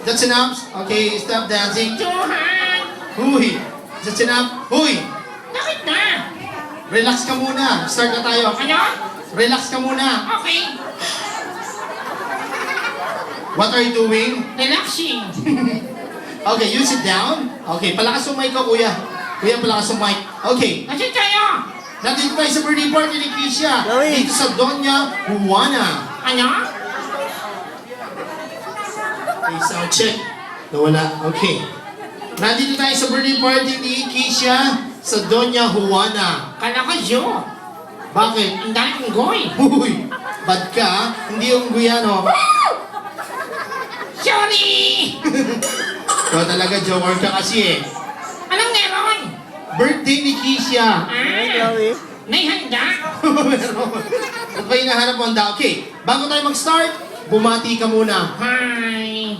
That's enough. Okay, stop dancing. Johan! Huy. That's enough. Huy. Bakit na? Relax ka muna. Start na tayo. Ano? Relax ka muna. Okay. What are you doing? Relaxing. Okay, you sit down. Okay, palakas yung mic ko, kuya. Kuya, palakas yung mic. Okay. Nasaan tayo? Nandito tayo sa birthday party ni Keisha. Joey. Dito sa Doña Juana. Ano? Okay, sound check. Nawala. Okay. Nandito tayo sa birthday party ni Keisha sa Doña Juana. Kala ko Joe. Bakit? Ang dami kong goy. Uy, bad ka, ha? Hindi yung guyano. Sorry! Ikaw talaga, joker ka kasi eh. Anong meron? Birthday ni Keisha. Hey, Ah, Chloe. may handa? At ba hinahanap mo ang da? Okay, bago tayo mag-start, bumati ka muna. Hi.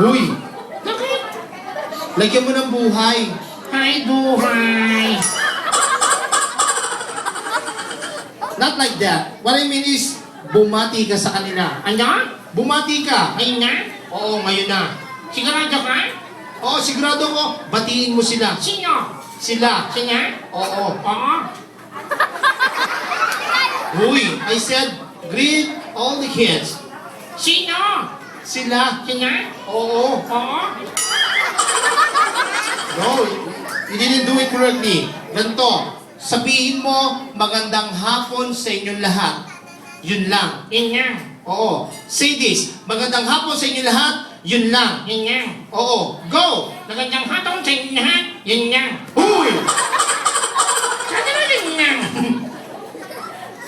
Huy, Bakit? lagyan mo ng buhay. Hi, buhay. Not like that. What I mean is, bumati ka sa kanila. Ano? Bumati ka. Ayun na? Oo, ngayon na. Sigurado ka? Oo, sigurado ko, batiin mo sila. Sino? Sila. Sina? Oo. Oo. Huy, I said, greet all the kids. Sino? Sila. Sina? Oo. Oo. No, you didn't do it correctly. Ganito, sabihin mo, magandang hapon sa inyong lahat. Yun lang. Yun nga. Oo. Say this, magandang hapon sa inyong lahat. Yun lang. Yun nga. Oo. Go! Magandang hatong sa inyo lahat. Yun nga. Huy! Sana na rin nga.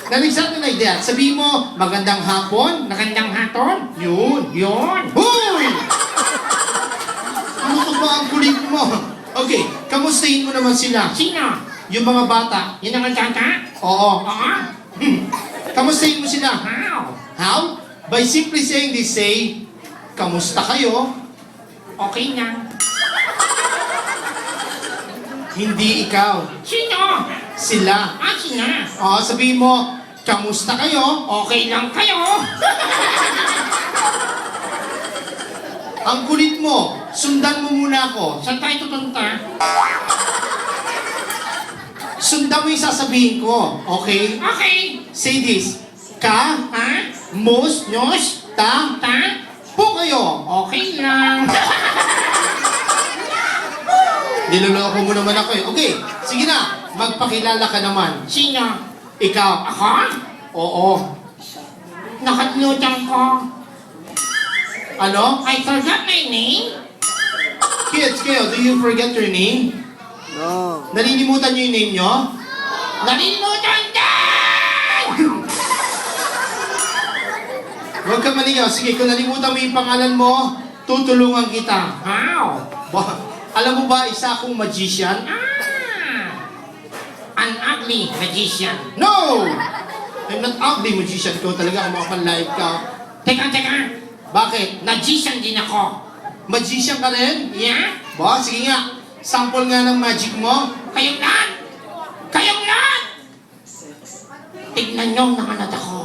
Now, something like that. Sabihin mo, magandang hapon. Magandang haton. Yun. Yun. Huy! Ano ka ba ang kulit mo? Okay, kamustahin mo naman sila. Sino? Yung mga bata. Yun ang tata? Oo. Oo. Kamustahin mo sila. How? How? By simply saying this, say, kamusta kayo? Okay na. Hindi ikaw. Sino? Sila. Ah, sina. Oo, sabihin mo, kamusta kayo? Okay lang kayo. Ang kulit mo, sundan mo muna ako. Saan tayo tutunta? Sundan mo yung sasabihin ko. Okay? Okay. Say this. Ka, Ha? mus, Nos? ta, Ta? po kayo. Okay lang. Niloloko mo naman ako eh. Okay, sige na. Magpakilala ka naman. Sino? Ikaw. Ako? Oo. Nakatlutan ko. Ano? I forgot my name. Kids, kayo, do you forget your name? No. Nalilimutan niyo yung name nyo? Nalimutan din! Huwag ka maligaw. Sige, kung nalimutan mo yung pangalan mo, tutulungan kita. How? Alam mo ba, isa akong magician? Ah! An ugly magician. No! I'm not ugly magician. Ikaw talaga, kung makapanlive ka. Teka. Bakit? Magician din ako. Magician ka rin? Yeah? Ba, sige nga. Sample nga ng magic mo. Kayong lahat! Kayong lahat! Tignan niyo ang nakanat ako.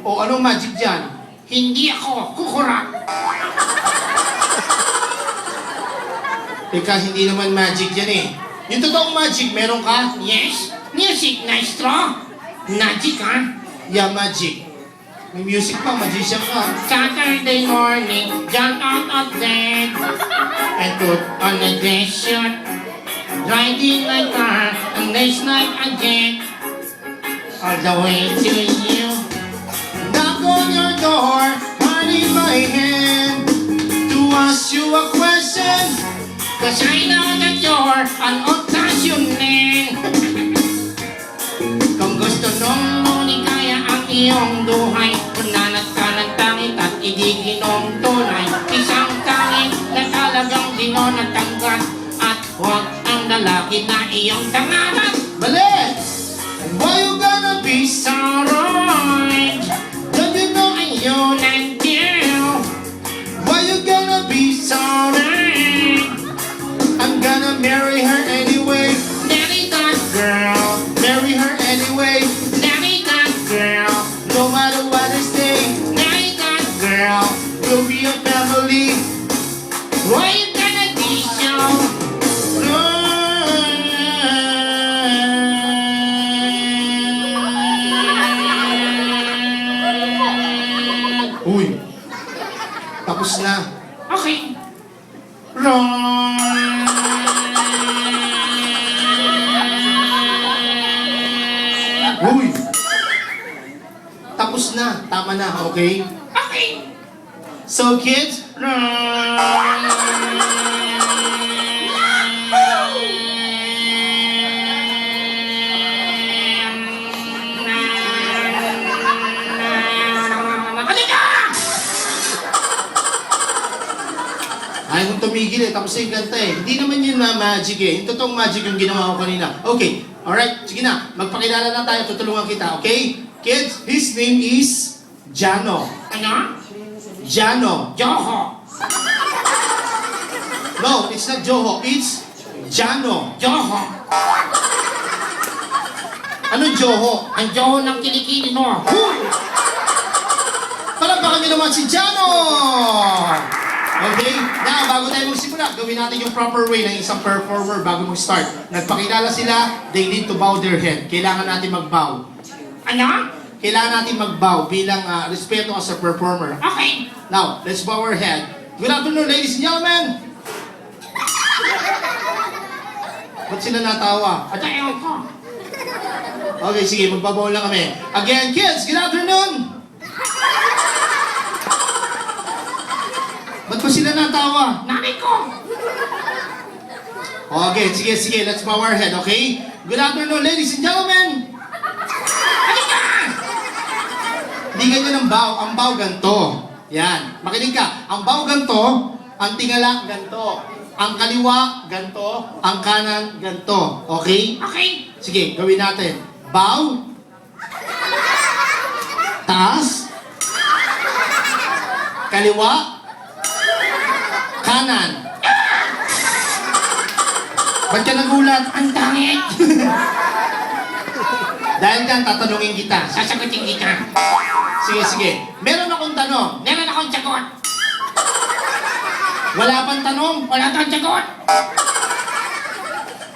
O, anong magic dyan? Hindi ako kukurak. Teka, hindi naman magic yan eh. Yung totoong magic, meron ka? Yes? Music, maestro? Magic, ha? Yeah, magic. May music pa, magician ka. Saturday morning, jumped out of bed and put on a dress shirt. Riding my car, and this night again, all the way to you. Knock on your door, heart in my hand, to ask you a question. Cause I know that you're an old-fashioned man. Kung gusto nung nuni kaya ang iyong duhay, punanat ka ng tangit at idiginong tunay. Isang tangit na talagang dinonatanggat at huwag ang lalaki na iyong tanganan. Mali! Why you gonna be so? Alright, don't you know I'm yun and you? Why you gonna be so? Alright, I'm gonna marry her anyway. marry that girl, Marry her anyway. marry that girl. No matter what it We'll be a family. Why you gonna be so? Uy, tapos na. Okay. Uy, tapos na. Tama na, okay? Okay. So kids, ayaw kong tumigil eh. Tapos yung kanta eh. Hindi naman yun na magic eh. Yung totoong magic yung ginawa ko kanina. Okay, alright. Sige na. Magpakilala na tayo. Tutulungan kita, okay? Kids, his name is Jano. Ano? Jano. Joho. No, it's not Joho. It's Jano. Joho. Ano Joho? Ang Joho ng kilikili mo. Palagpakan niyo naman si Jano! Okay? Now, bago tayo magsimula, gawin natin yung proper way ng isang performer bago mag-start. Nagpakilala sila, they need to bow their head. Kailangan natin mag-bow. Ano? Kailangan natin mag-bow bilang respeto as a performer. Okay. Now, let's bow our head. Good afternoon, ladies and gentlemen! Ba't sila natawa? At ayaw ko. Okay, sige, magbabaw lang kami. Again, kids, good afternoon! Ba't ba sila natawa? Nanay ko. Okay, sige, let's bow our head, okay? Good afternoon, ladies and gentlemen! Ano ka? Hindi ganyan ang bow. Ang bow ganito. Yan. Makinig ka. Ang bow ganito, ang tingala ganito. Ang kaliwa ganito, ang kanan ganito. Okay? Okay. Sige, gawin natin. Bow. Taas. Kaliwa. Kanan. Ba't ka nagulat? Ang dangit. Dahil dyan, tatanungin kita. Sasagutin kita. Sige. Meron akong tanong. Meron akong sagot. Wala pang tanong. Wala kang sagot.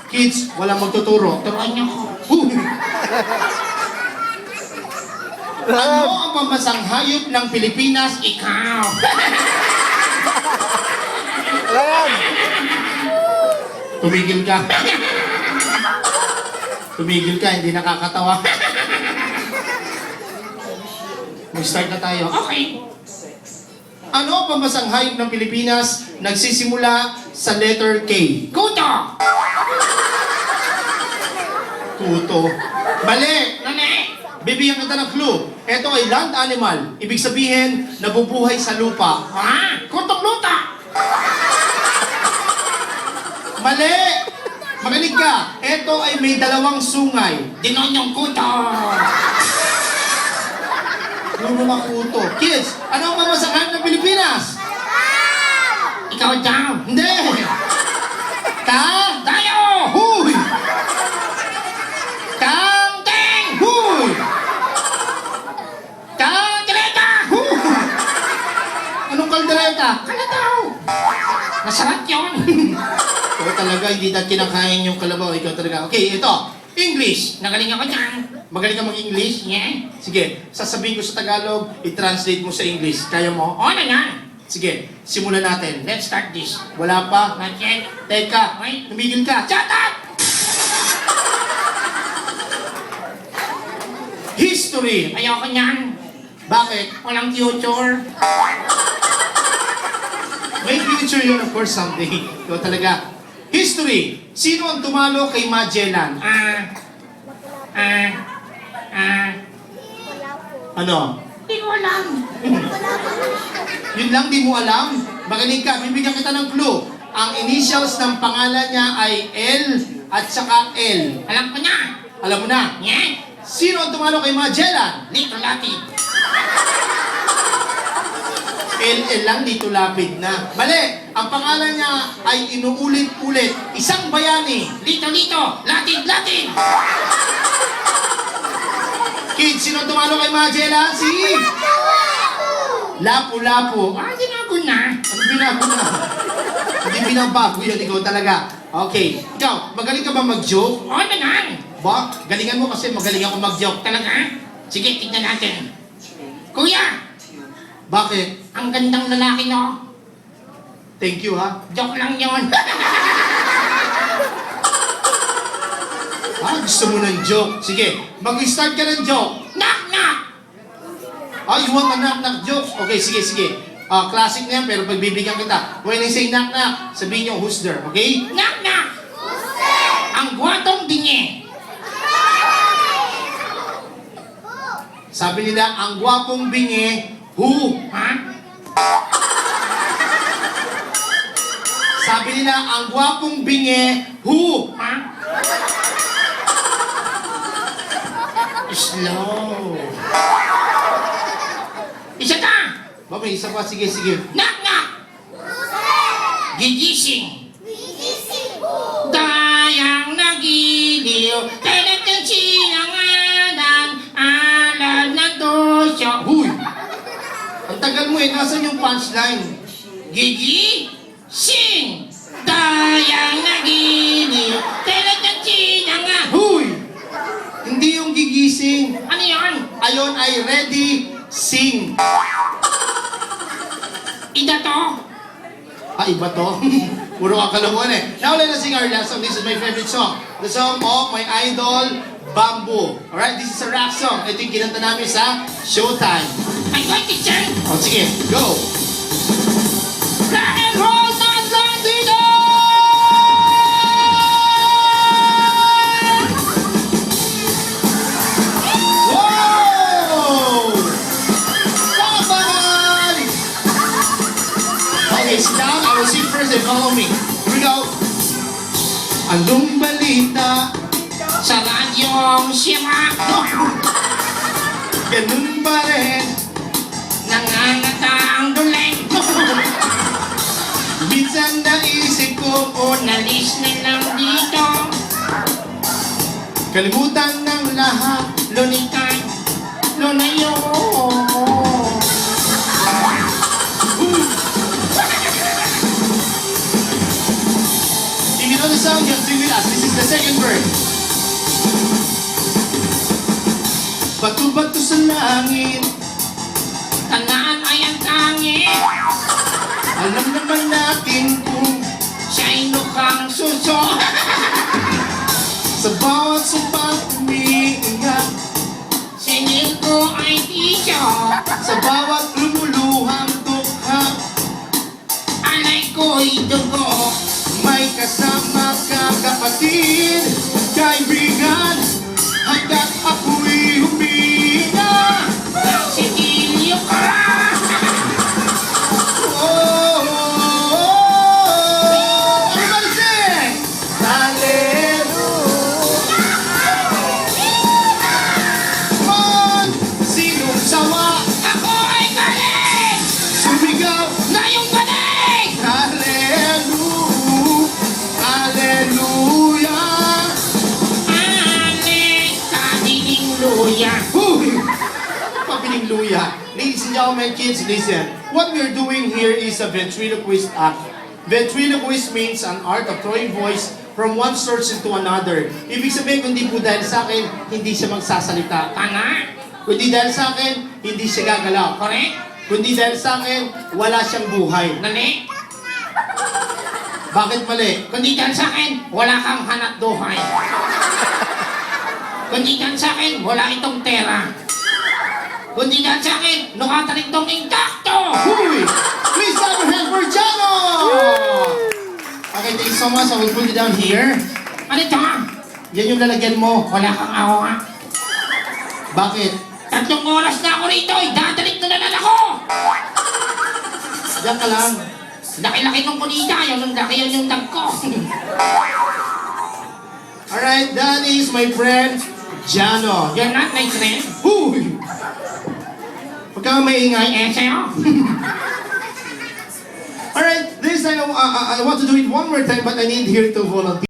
Kids, walang magtuturo. Turuan niyo ko. Ano ang pambansang hayop ng Pilipinas? Ikaw. Tumigil ka. Tumigil ka, hindi nakakatawa. Mag-start na tayo. Okay. Ano ang pambansang hayop ng Pilipinas nagsisimula sa letter K? Kuto. Kuto. Mali! Nani? Bibigyan kita ng clue. Ito ay land animal. Ibig sabihin, nabubuhay sa lupa. Ha? Kutong luta. Mali! Makinig ka. Ito ay may dalawang sungay. Dinonyong kuto. Ano mga kuto? Kids, ano ang pambansang hayop ng Pilipinas? Ikaw daw. Hindi! Tayo. Huy! Ting. Huy! Kaldereta. Huy! Anong kaldereta? Kala daw. Masarap yun. Ikaw talaga, hindi natin kinakain yung kalabaw. Ikaw talaga. Okay, ito. English. Nagaling ako dyan. Magaling ka mag-English? Yeah. Sige, sasabihin ko sa Tagalog, i-translate mo sa English. Kaya mo? O na nga. Sige, simulan natin. Let's start this. Wala pa. Not yet. Teka, Wait. tumigil ka. Shut up! History. Ayoko niyan. Bakit? Walang future. May future yun, of course, someday. Ikaw talaga. History. Sino ang tumalo kay Magellan? Ano? Hindi ko alam. Yun lang, di mo alam? Makinig ka, bibigyan kita ng clue. Ang initials ng pangalan niya ay L at saka L. Alam ko na. Alam mo na? Yeah. Sino ang tumalo kay Magellan? Lito lati. L lang, dito lapid na. Mali! Ang pangalan niya ay inuulit-ulit. Isang bayani. Lito. Latin. Kids, sino tumalo kay Magellan? Si... Lapu-lapu. Ah, sinagot na. Ano binago na? Hindi binabago yan, ikaw talaga. Okay. Ikaw, magaling ka ba mag-joke? Oo naman. Ba? Galingan mo kasi magaling ako mag-joke. Talaga? Sige, tignan natin. Kuya, Bakit? ang gandang lalaki no. Thank you, ha? Joke lang yon. Ah, gusto mo ng joke. Sige, mag-start ka ng joke. Knock, knock. Ah, you want a knock-knock joke? Okay, sige, sige. Classic na yan, pero pagbibigyan kita. When I say knock-knock, sabihin niyo who's there, okay? Knock, knock. Ang gwatong bingi. Sabi nila, ang gwapong bingi, who? Ha? Sabi nila, ang gwapong bingi, who? Ha? Slow. Isa ka. Ba, may isa pa. Sige, sige. Knock, knock. Gigising. Dayang nagiliw. Kailan ng sinanganan. Alal na dosyo. Huy! Ang tagal mo eh. Nasaan yung punchline? Gigising. Dayang nagiliw. Kailan ng sinanganan. Huy! Hindi yung gigising. Ano yan? Ayon ay ready, sing. Ida to? Ah, iba to? Puro kakalamuan eh. Now let us sing our last song. This is my favorite song. The song of my idol, Bamboo. Alright, this is a rap song. Ito yung kinanta namin sa Showtime. Ay, ko, teacher. O, sige, go! Rock and roll, not Latino! Wow! Bye-bye! Okay, sit down. I will sing first and follow me. Here we go. Anong balita? Sa radyong sira, Ganun pa rin. nangangatang duling. Minsan naisip ko, Unalis na lang dito. kalimutan ng lahat. Lunitan, lunayo. If you know the song, just sing with us. This is the second verse. Bato-bato sa langit, Tanaan ay ang tangin. alam naman natin kung Siya'y mukhang suso. sa bawat sumpang umiingat, Singil ko ay tisyo. sa bawat lumuluhang tukha, Alay ko'y dugo. may kasama ka kapatid, kaibigan, hanggat ako'y huminga. Ang sinilyo ka. Oh, oh, oh, everybody sing! Hallelujah! Come on! Sinong sawa? Ako ay galing. Sumigaw! Ngayong galing. Hallelujah! Hallelujah! Aling kadiling luya. Huy! Pabiling luya. Ladies and gentlemen, kids, listen. What we're doing here is a ventriloquist act. Ventriloquist means an art of throwing voice from one source into another. Ibig sabihin, kundi po dahil sa akin, hindi siya magsasalita. Tanga. Kundi dahil sa akin, hindi siya gagalaw. Correct? Kundi dahil sa akin, wala siyang buhay. Mali. Bakit mali? Kundi dahil sa akin, wala kang hanap buhay. Kundi dahil sa akin, wala itong tera. Kundi dahil sa akin, nakatarik tong intakto. Huy! Please clap your hands for Jano! Okay, thank you so much. I will put it down here. Ano ito? Yan yung lalagyan mo. Wala kang awa. Bakit? 3 oras na ako rito, idadalik na naman ako. Diyan ka lang. Laki-laki ng kunita, yun ang laki yun yung dag ko. Alright, that is my friend, Jano. You're not my friend. Huy! Huwag kang maingay. Eh, sa'yo. Alright, this time I want to do it one more time, but I need here to volunteer.